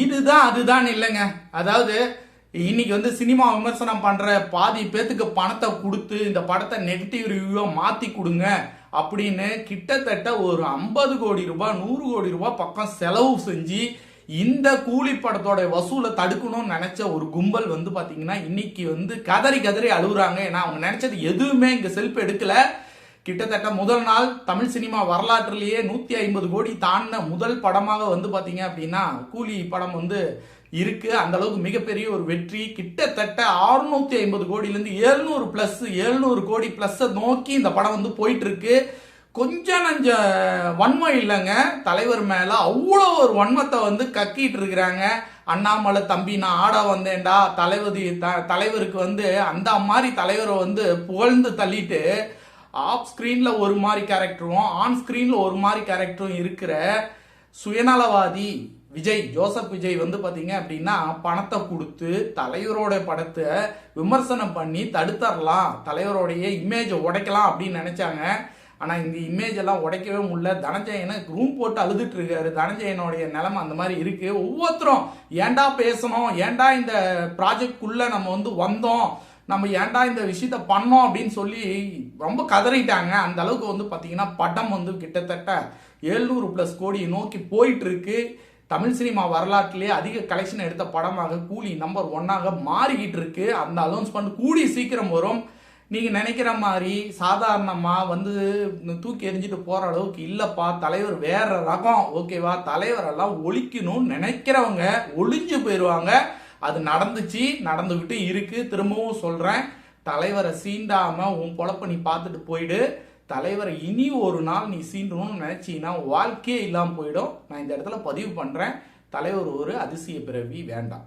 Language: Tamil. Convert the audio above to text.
இதுதான் அதுதான் இல்லைங்க. அதாவது இன்னைக்கு சினிமா விமர்சனம் பண்ற பாதி பேத்துக்கு பணத்தை கொடுத்து இந்த படத்தை நெகட்டிவ் ரிவ்யூவா மாத்தி கொடுங்க அப்படின்னு கிட்டத்தட்ட ஒரு 50 கோடி ரூபாய் 100 கோடி ரூபாய் பக்கம் செலவு செஞ்சு இந்த கூலி படத்தோட வசூலை தடுக்கணும்னு நினைச்ச ஒரு கும்பல் பாத்தீங்கன்னா இன்னைக்கு கதறி கதறி அழுகுறாங்க. ஏன்னா அவங்க நினைச்சது எதுவுமே இங்க செல்ஃப் எடுக்கல. கிட்டத்தட்ட முதல் நாள் தமிழ் சினிமா வரலாற்றிலேயே 150 கோடி தாண்டின முதல் படமாக பாத்தீங்க அப்படின்னா கூலி படம் இருக்கு. அந்த அளவுக்கு மிகப்பெரிய ஒரு வெற்றி. கிட்டத்தட்ட 650 கோடியிலிருந்து 700 கோடி பிளஸ் நோக்கி இந்த படம் போயிட்டு இருக்கு. கொஞ்சம் நஞ்ச வன்மம் இல்லைங்க தலைவர் மேல, அவ்வளோ ஒரு வன்மத்தை கக்கிட்டு இருக்கிறாங்க. அண்ணாமலை தம்பி நான் ஆட வந்தேன்டா தலைவருக்கு அந்த மாதிரி தலைவரை புகழ்ந்து தள்ளிட்டு ஆஃப் ஸ்கிரீன்ல ஒரு மாதிரி கேரக்டரும் ஆன் ஸ்கிரீன்ல ஒரு மாதிரி தலைவரும் இருக்கிற சுயநலவாதி ஜோசப் விஜய் பாத்தீங்க அப்படின்னா பணத்தை கொடுத்து தலைவரோட படத்தை விமர்சனம் பண்ணி தடுத்தரலாம், தலைவரோடைய இமேஜை உடைக்கலாம் அப்படின்னு நினைச்சாங்க. ஆனா இந்த இமேஜ் எல்லாம் உடைக்கவே முடியல. தனஞ்சயனை ரூம் போட்டு அழுதுட்டு இருக்காரு. தனஞ்சயனுடைய நிலைமை அந்த மாதிரி இருக்கு. ஒவ்வொருத்தரும் ஏன்டா பேசணும், ஏன்டா இந்த ப்ராஜெக்ட் குள்ள நம்ம வந்தோம், நம்ம ஏன்டா இந்த விஷயத்த பண்ணோம் அப்படின்னு சொல்லி ரொம்ப கதறிட்டாங்க. அந்த அளவுக்கு பாத்தீங்கன்னா படம் கிட்டத்தட்ட 700+ கோடி நோக்கி போயிட்டு இருக்கு. தமிழ் சினிமா வரலாற்றிலே அதிக கலெக்ஷன் எடுத்த படமாக கூலி நம்பர் 1ஆக மாறிக்கிட்டு இருக்கு. அந்த அனௌன்ஸ்மெண்ட் கூடி சீக்கிரம் வரும். நீங்க நினைக்கிற மாதிரி சாதாரணமா தூக்கி எறிஞ்சிட்டு போற அளவுக்கு இல்லப்பா, தலைவர் வேற ரகம், ஓகேவா? தலைவரெல்லாம் ஒழிக்கணும்னு நினைக்கிறவங்க ஒளிஞ்சு போயிடுவாங்க. அது நடந்துச்சு, நடந்துகிட்டு இருக்கு. திரும்பவும் சொல்றேன், தலைவரை சீண்டாம உன் பொழப்ப நீ பார்த்துட்டு போயிடு. தலைவரை இனி ஒரு நாள் நீ சீண்டணும்னு நினைச்சீங்கன்னா வாழ்க்கையே இல்லாம போயிடும். நான் இந்த இடத்துல பதிவு பண்றேன், தலைவர் ஒரு அதிசய பிறவி வேண்டாம்.